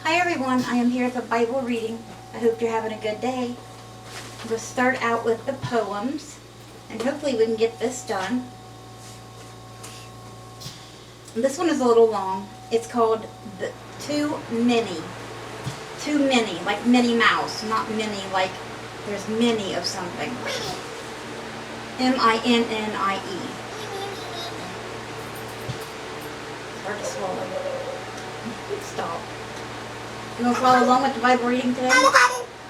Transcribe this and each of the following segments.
Hi everyone, I am here with a Bible reading. I hope you're having a good day. We'll start out with the poems, and hopefully we can get this done. This one is a little long. It's called Too Many. Too Many, like Minnie Mouse, not many like there's many of something. M-I-N-N-I-E. Hard to swallow. Stop. You want to follow along with the Bible reading today?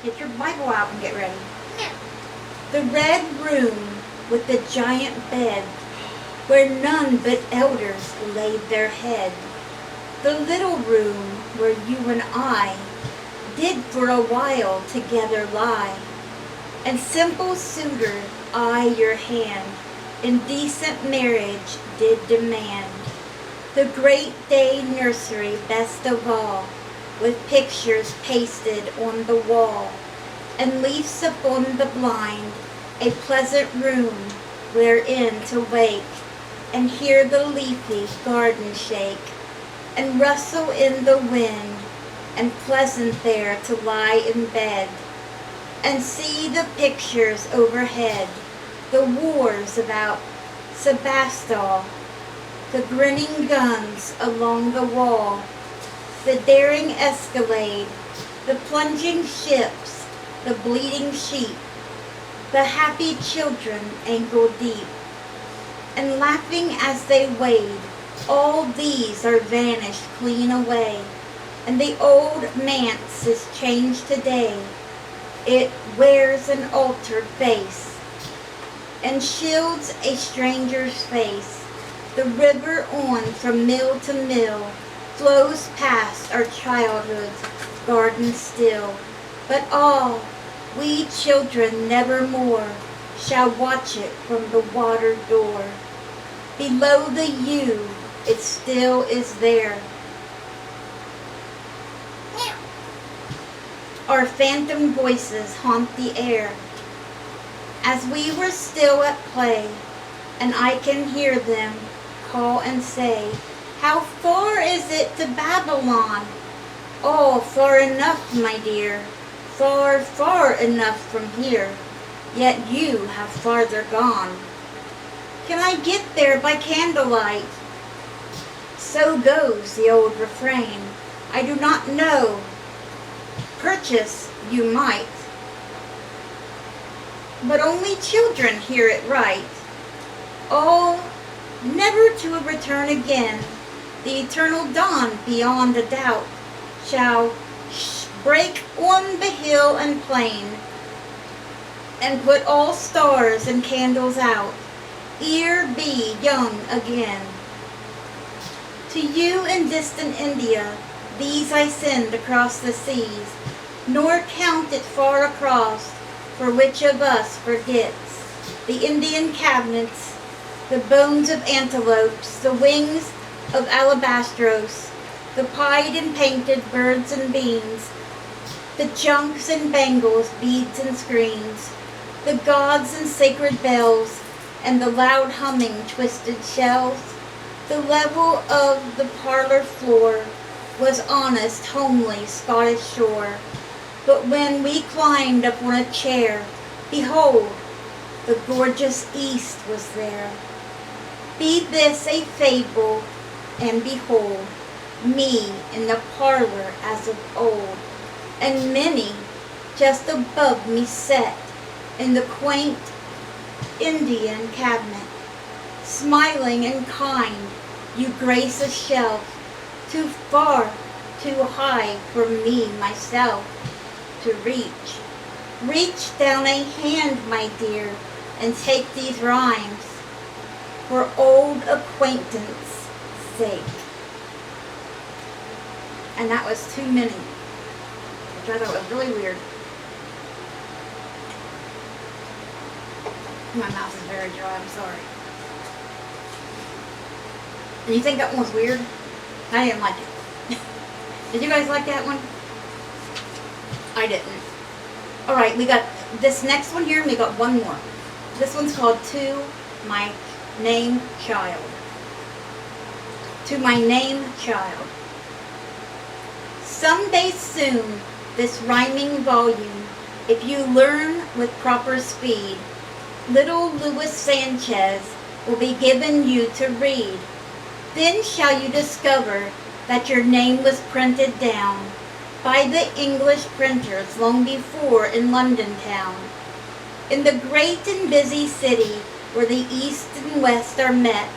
Get your Bible out and get ready. The red room with the giant bed, where none but elders laid their head. The little room where you and I did for a while together lie, and simple suitor I your hand in decent marriage did demand. The great day nursery best of all, with pictures pasted on the wall, and leaves upon the blind, a pleasant room wherein to wake, and hear the leafy garden shake, and rustle in the wind, and pleasant there to lie in bed, and see the pictures overhead, the wars about Sebastopol, the grinning guns along the wall, the daring escalade, the plunging ships, the bleeding sheep, the happy children ankle deep, and laughing as they wade. All these are vanished clean away, and the old manse is changed today. It wears an altered face, and shields a stranger's face. The river on from mill to mill flows past our childhood's garden still. But we children nevermore shall watch it from the water door. Below the yew it still is there. Our phantom voices haunt the air, as we were still at play, and I can hear them call and say, "How far is it to Babylon?" "Oh, far enough, my dear, far, far enough from here, yet you have farther gone." "Can I get there by candlelight?" So goes the old refrain. I do not know. Purchase you might, but only children hear it right. Oh, never to return again. The eternal dawn beyond a doubt shall break on the hill and plain, and put all stars and candles out, ere be young again. To you in distant India, these I send across the seas, nor count it far across, for which of us forgets the Indian cabinets, the bones of antelopes, the wings of alabastros, the pied and painted birds and beans, the junks and bangles, beads and screens, the gods and sacred bells, and the loud humming twisted shells. The level of the parlor floor was honest, homely Scottish shore. But when we climbed up on a chair, behold, the gorgeous East was there. Be this a fable, and behold, me in the parlor as of old, and many just above me set in the quaint Indian cabinet. Smiling and kind, you grace a shelf, too far, too high for me myself to reach. Reach down a hand, my dear, and take these rhymes for old acquaintance' sake. And that was Too Many, which I thought was really weird. My mouth is very dry, I'm sorry. And you think that one was weird? I didn't like it. Did you guys like that one? I didn't. Alright, we got this next one here, and we got one more. This one's called To My Name Child. To my name child. someday soon, this rhyming volume, if you learn with proper speed, little Louis Sanchez will be given you to read. Then shall you discover that your name was printed down by the English printers long before in London town. In the great and busy city where the East and West are met,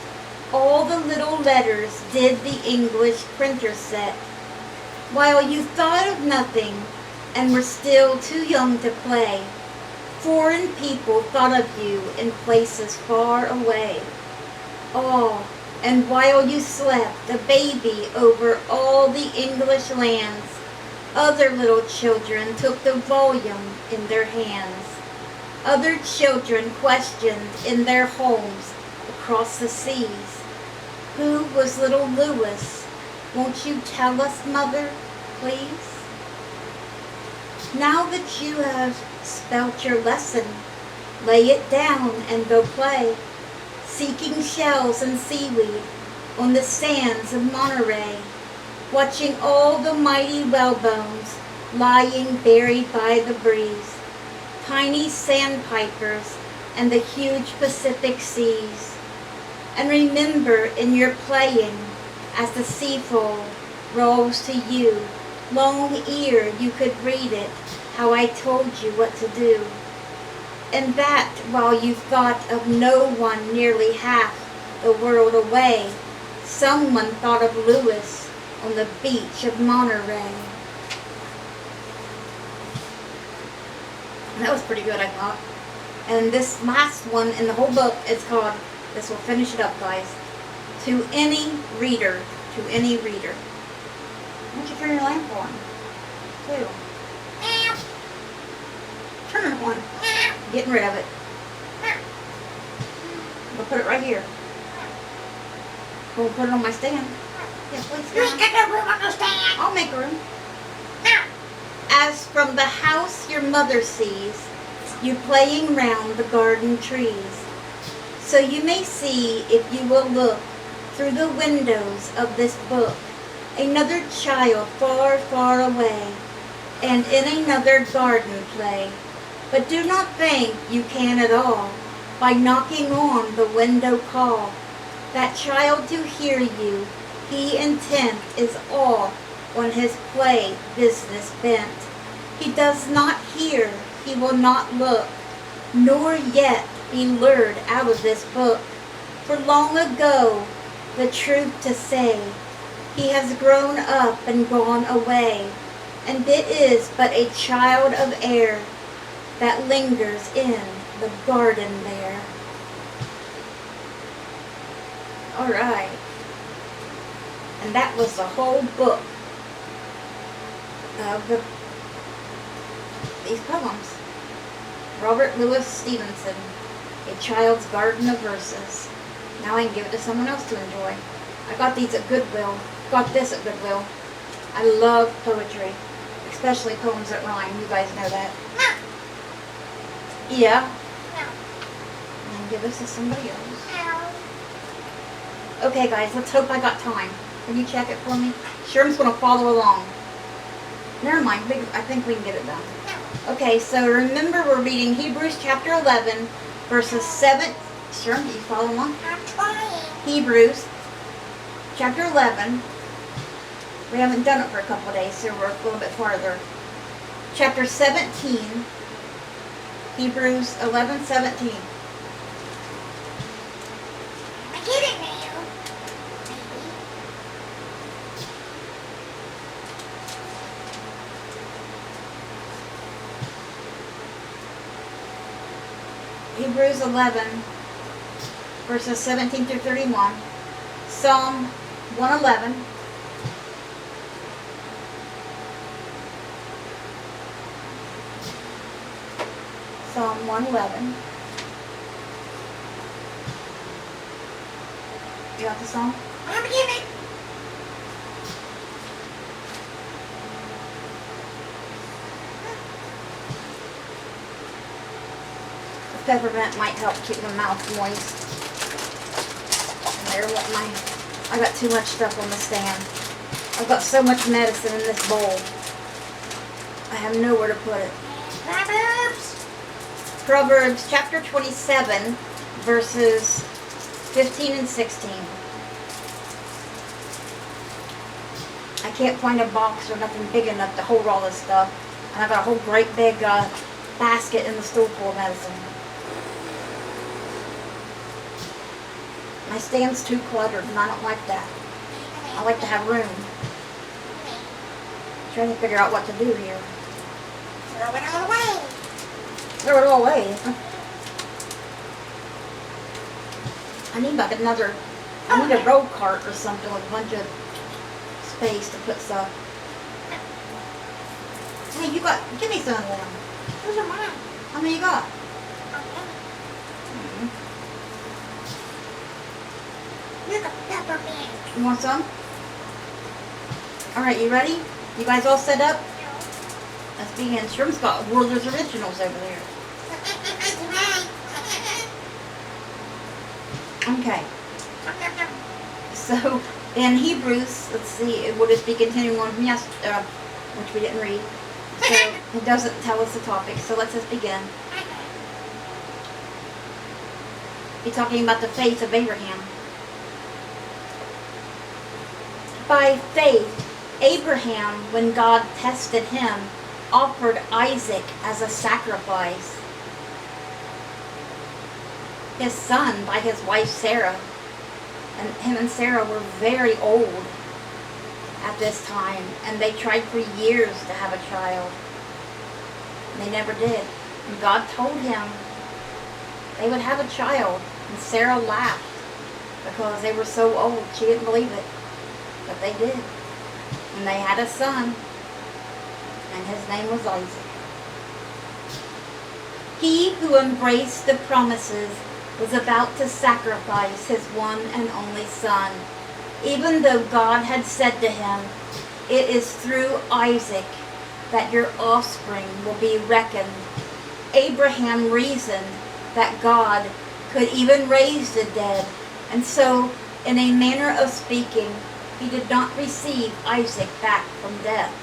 all the little letters did the English printer set. While you thought of nothing and were still too young to play, foreign people thought of you in places far away. Oh, and while you slept, a baby over all the English lands, other little children took the volume in their hands. Other children questioned in their homes across the seas, who was little Louis? Won't you tell us, Mother, please? Now that you have spelt your lesson, lay it down and go play, seeking shells and seaweed on the sands of Monterey, watching all the mighty whalebones lying buried by the breeze, tiny sandpipers and the huge Pacific seas. And remember in your playing, as the seafoam rolls to you, long ere you could read it, how I told you what to do. And that while you thought of no one nearly half the world away, someone thought of Louis on the beach of Monterey. That was pretty good, I thought. And this last one in the whole book is called, this will finish it up, guys, To Any Reader. To Any Reader. Why don't you turn your lamp on? Too. Turn it on. Getting rid of it. We'll put it right here. We'll put it on my stand. Yeah, please. Make a room on the stand. I'll make room. As from the house your mother sees, you playing round the garden trees, so you may see, if you will look through the windows of this book, another child far, far away, and in another garden play. But do not think you can at all, by knocking on the window call, that child to hear you, he intent is all on his play business bent. He does not hear, he will not look, nor yet be lured out of this book. For long ago, the truth to say, he has grown up and gone away, and it is but a child of air that lingers in the garden there. All right. And that was the whole book of these poems. Robert Louis Stevenson, A Child's Garden of Verses. Now I can give it to someone else to enjoy. I got these at Goodwill. Got this at Goodwill. I love poetry, especially poems that rhyme. You guys know that. No. Yeah. No. And give this to somebody else. No. Okay, guys, let's hope I got time. Can you check it for me? Sherm's going to follow along. Never mind. I think we can get it done. No. Okay, so remember we're reading Hebrews chapter 11, verses 7. Sherm, do you follow along? I'm trying. Hebrews chapter 11. We haven't done it for a couple of days, so we're a little bit farther. Chapter 17. Hebrews 11:17. I get it now. Hebrews 11, verses 17 through 31. Psalm 111. Psalm 111. You got the song? I'm getting it. The peppermint might help keep the mouth moist. And there, what I got too much stuff on the stand. I've got so much medicine in this bowl. I have nowhere to put it. Proverbs. Proverbs chapter 27, verses 15 and 16. I can't find a box or nothing big enough to hold all this stuff. And I've got a whole great big basket in the store full of medicine. My stand's too cluttered and I don't like that. I like to have room. I'm trying to figure out what to do here. Throw it all away. Throw it all away. I need like another, I need a roll cart or something with a bunch of space to put stuff. Hey, you got, give me some of them. Those are mine. How many you got? Look at peppermint. You want some? Alright, you ready? You guys all set up? Let's begin. Sherm's got Werther's Originals over there. Okay. So, in Hebrews, let's see, we'll just be continuing on from yesterday, which we didn't read. So, it doesn't tell us the topic, so let's just begin. Be talking about the faith of Abraham. By faith, Abraham, when God tested him, offered Isaac as a sacrifice. His son by his wife Sarah. And him and Sarah were very old at this time, and they tried for years to have a child. They never did. And God told him they would have a child, and Sarah laughed because they were so old. She didn't believe it, but they did. And they had a son, and his name was Isaac. He who embraced the promises was about to sacrifice his one and only son, even though God had said to him, "It is through Isaac that your offspring will be reckoned." Abraham reasoned that God could even raise the dead, and so, in a manner of speaking, he did not receive Isaac back from death.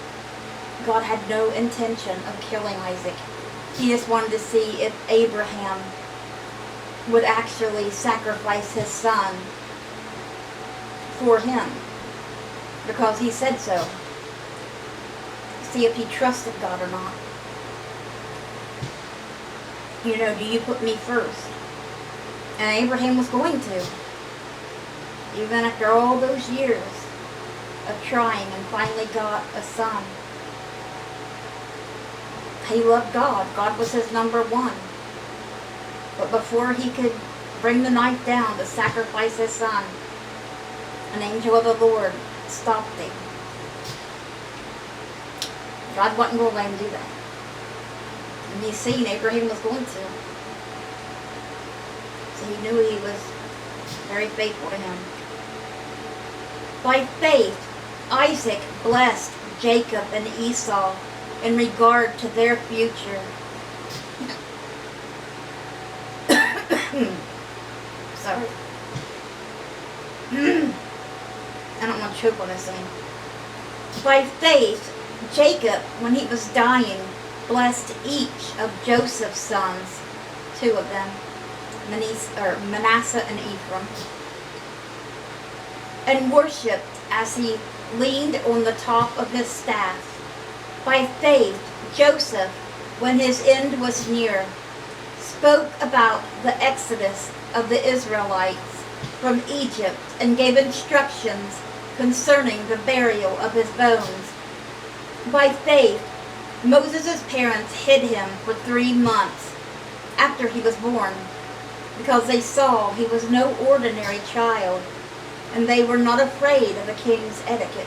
God had no intention of killing Isaac. He just wanted to see if Abraham would actually sacrifice his son for him, because he said so. See if he trusted God or not. You know, do you put me first? And Abraham was going to. Even after all those years of trying, and finally got a son. He loved God. God was his number one. But before he could bring the knife down to sacrifice his son, an angel of the Lord stopped him. God wasn't going to let him do that. And you see, Abraham was going to. So he knew he was very faithful to him. By faith, Isaac blessed Jacob and Esau in regard to their future. Sorry. I don't want to choke on this thing. By faith, Jacob, when he was dying, blessed each of Joseph's sons, two of them, Manasseh and Ephraim, and worshipped as he leaned on the top of his staff. By faith, Joseph, when his end was near, spoke about the exodus of the Israelites from Egypt and gave instructions concerning the burial of his bones. By faith, Moses' parents hid him for 3 months after he was born, because they saw he was no ordinary child, and they were not afraid of the king's etiquette.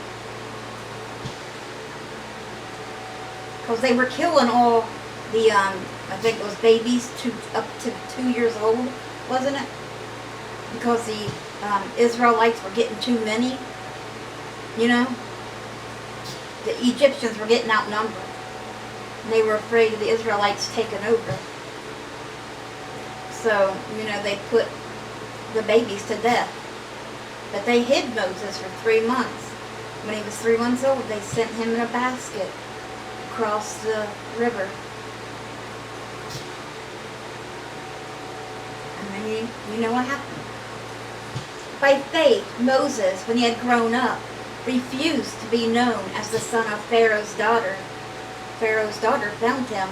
Because they were killing all the, I think it was babies up to 2 years old, wasn't it? Because the Israelites were getting too many, you know? The Egyptians were getting outnumbered. And they were afraid of the Israelites taking over. So, you know, they put the babies to death. But they hid Moses for 3 months. When he was 3 months old, they sent him in a basket across the river. And then you know what happened. By faith, Moses, when he had grown up, refused to be known as the son of Pharaoh's daughter. Pharaoh's daughter found him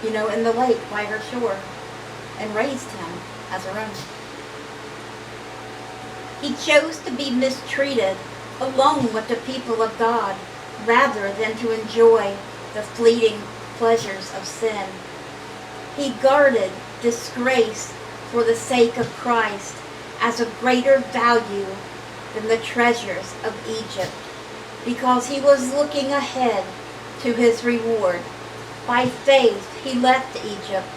in the lake by her shore and raised him as her own. He chose to be mistreated along with the people of God rather than to enjoy the fleeting pleasures of sin. He guarded disgrace for the sake of Christ as of greater value than the treasures of Egypt, because he was looking ahead to his reward. By faith he left Egypt,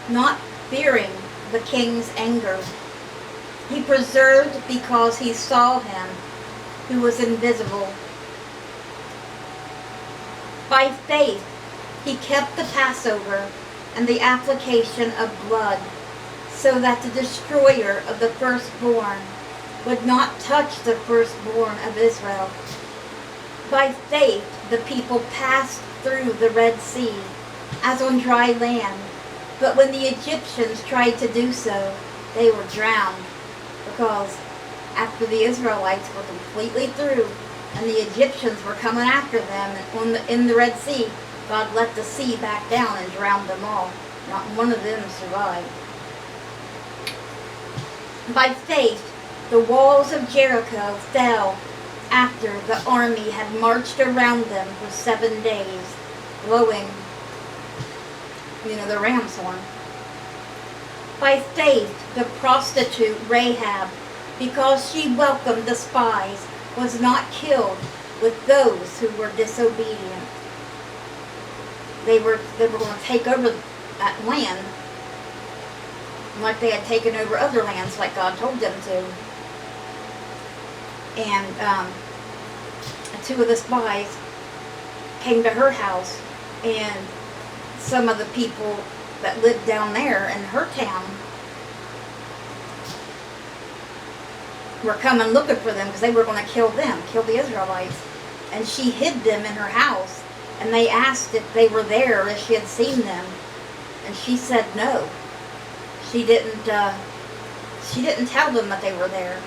not fearing the king's anger. He preserved because he saw him who was invisible. By faith he kept the Passover and the application of blood, so that the destroyer of the firstborn would not touch the firstborn of Israel. By faith the people passed through the Red Sea as on dry land, but when the Egyptians tried to do so, they were drowned, because after the Israelites were completely through and the Egyptians were coming after them in the Red Sea, God let the sea back down and drowned them all. Not one of them survived. By faith, the walls of Jericho fell after the army had marched around them for 7 days, blowing, the ram's horn. By faith, the prostitute Rahab, because she welcomed the spies, was not killed with those who were disobedient. They were going to take over that land, like they had taken over other lands, like God told them to. And 2 of the spies came to her house, and some of the people that lived down there in her town were coming looking for them because they were going to kill the Israelites. And she hid them in her house, and they asked if they were there or if she had seen them, and she said no. She didn't tell them that they were there.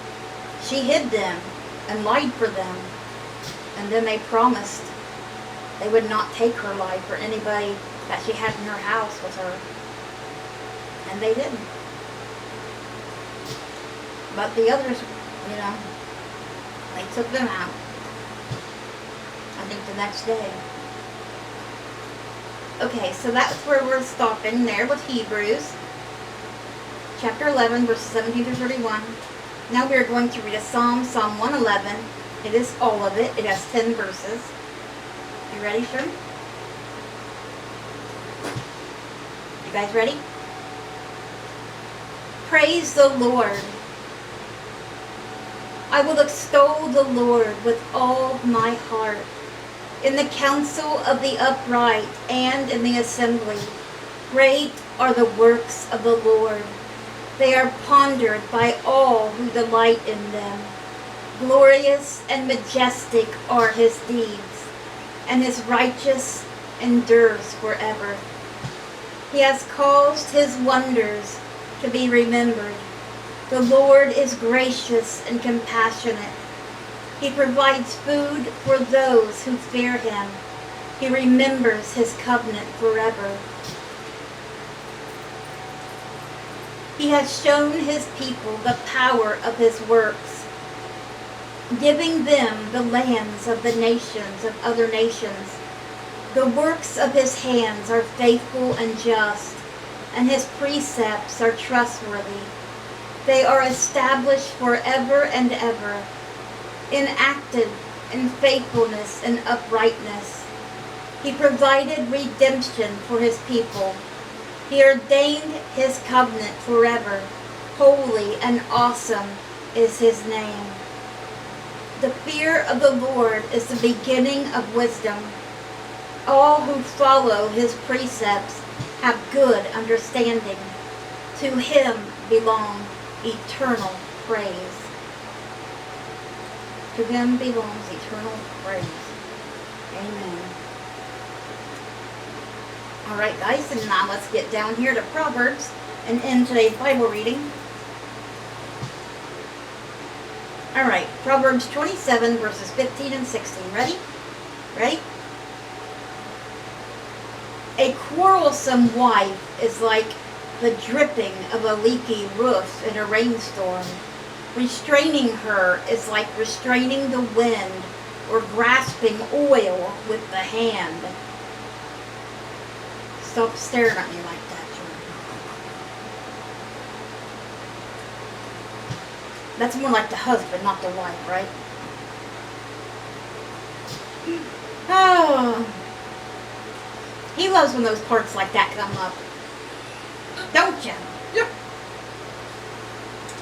She hid them and lied for them, and then they promised they would not take her life or anybody that she had in her house with her, and they didn't. But the others, they took them out, I think the next day. Okay, so that's where we're stopping there with Hebrews chapter 11, verses 17 through 31. Now we are going to read a Psalm 111. It is all of it. It has 10 verses. You ready, sir? You guys ready? Praise the Lord. I will extol the Lord with all my heart, in the council of the upright and in the assembly. Great are the works of the Lord. They are pondered by all who delight in them. Glorious and majestic are his deeds, and his righteous endures forever. He has caused his wonders to be remembered. The Lord is gracious and compassionate. He provides food for those who fear him. He remembers his covenant forever. He has shown his people the power of his works, giving them the lands of the nations of other nations. The works of his hands are faithful and just, and his precepts are trustworthy. They are established forever and ever, enacted in faithfulness and uprightness. He provided redemption for his people. He ordained his covenant forever. Holy and awesome is his name. The fear of the Lord is the beginning of wisdom. All who follow his precepts have good understanding. To him belong eternal praise. To him belongs eternal praise. Amen. Alright guys, and now let's get down here to Proverbs and end today's Bible reading. Alright, Proverbs 27 verses 15 and 16. Ready? Ready? A quarrelsome wife is like the dripping of a leaky roof in a rainstorm. Restraining her is like restraining the wind or grasping oil with the hand. Stop staring at me like that, Jordan. That's more like the husband, not the wife, right? Oh. He loves when those parts like that come up. Don't you? Yep.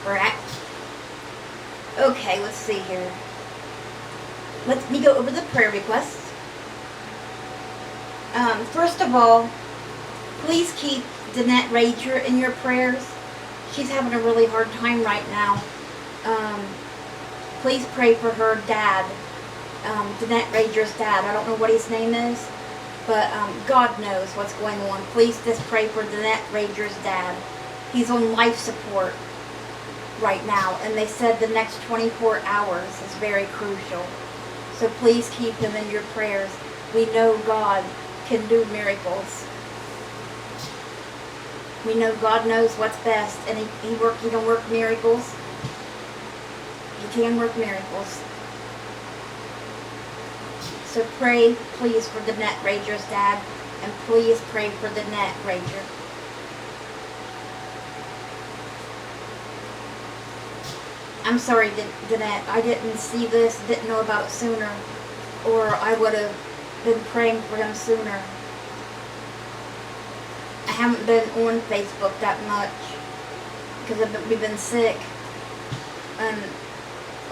Brat. Okay, let's see here. Let me go over the prayer requests. First of all, please keep Danette Rager in your prayers. She's having a really hard time right now. Please pray for her dad, Danette Rager's dad. I don't know what his name is, but God knows what's going on. Please just pray for Danette Rager's dad. He's on life support right now, and they said the next 24 hours is very crucial. So please keep him in your prayers. We know God can do miracles. We know God knows what's best, and he can work miracles. He can work miracles. So pray, please, for Danette Rager's dad, and please pray for Danette Rager. I'm sorry, Danette. I didn't see this, didn't know about it sooner, or I would have been praying for him sooner. I haven't been on Facebook that much because we've been sick,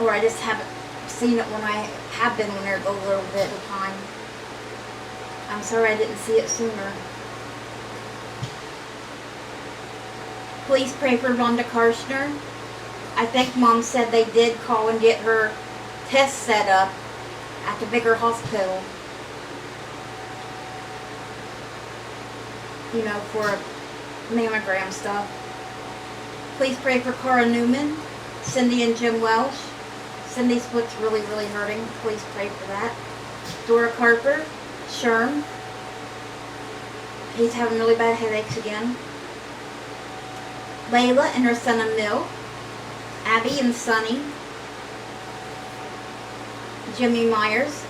or I just haven't seen it when I have been on there a little bit of time. I'm sorry I didn't see it sooner. Please pray for Rhonda Karshner. I think Mom said they did call and get her test set up at the bigger hospital. You know, for mammogram stuff. Please pray for Cara Newman, Cindy and Jim Welsh. Cindy's foot's really, really hurting. Please pray for that. Dora Carper, Sherm. He's having really bad headaches again. Layla and her son Emil. Abby and Sonny. Jimmy Myers.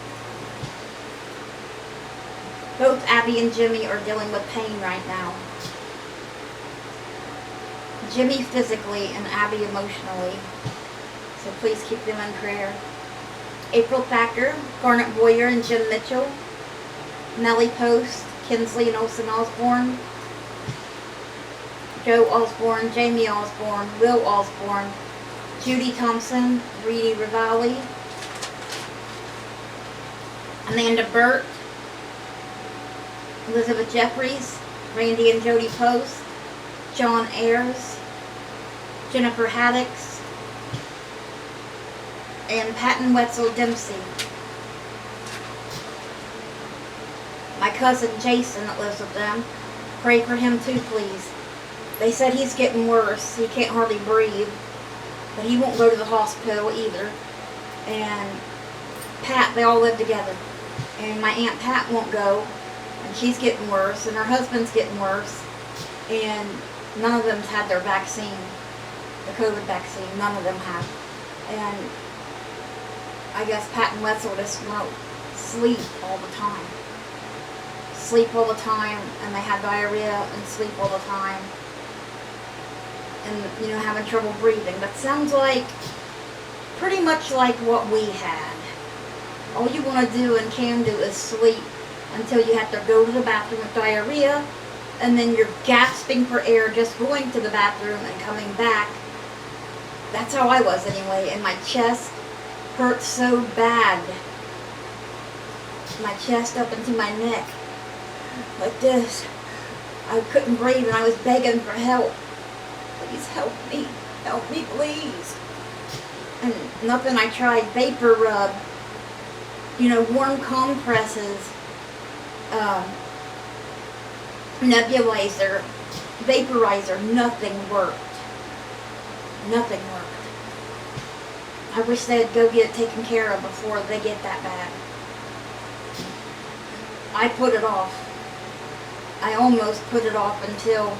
Both Abby and Jimmy are dealing with pain right now. Jimmy physically and Abby emotionally. So please keep them in prayer. April Thacker, Garnet Boyer and Jim Mitchell. Nellie Post, Kinsley and Olsen Osborne. Joe Osborne, Jamie Osborne, Will Osborne, Judy Thompson, Reedy Rivali, Amanda Burt, Elizabeth Jeffries, Randy and Jody Post, John Ayers, Jennifer Haddix, and Patton Wetzel Dempsey. My cousin Jason that lives with them, pray for him too, please. They said he's getting worse. He can't hardly breathe, but he won't go to the hospital either. And Pat, they all live together. And my Aunt Pat won't go, and she's getting worse, and her husband's getting worse. And none of them's had their vaccine, the COVID vaccine. None of them have. And I guess Pat and Wetzel just won't sleep all the time. Sleep all the time, and they have diarrhea and sleep all the time. And, you know, having trouble breathing. But sounds like, pretty much like what we had. All you want to do and can do is sleep until you have to go to the bathroom with diarrhea, and then you're gasping for air just going to the bathroom and coming back. That's how I was anyway, and my chest hurt so bad. My chest up into my neck, like this. I couldn't breathe, and I was begging for help. Please help me, please. And nothing I tried. Vapor rub. Warm compresses. Nebulizer. Vaporizer. Nothing worked. Nothing worked. I wish they'd go get it taken care of before they get that bad. I put it off. I almost put it off until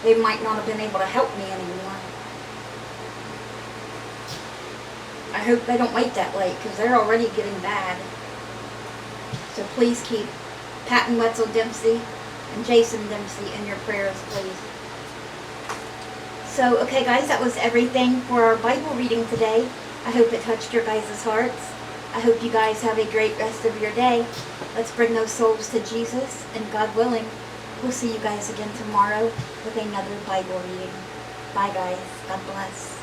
they might not have been able to help me anymore. I hope they don't wait that late because they're already getting bad. So please keep Patton Wetzel Dempsey and Jason Dempsey in your prayers, please. So, okay guys, that was everything for our Bible reading today. I hope it touched your guys' hearts. I hope you guys have a great rest of your day. Let's bring those souls to Jesus, and God willing, we'll see you guys again tomorrow with another Bible reading. Bye guys. God bless.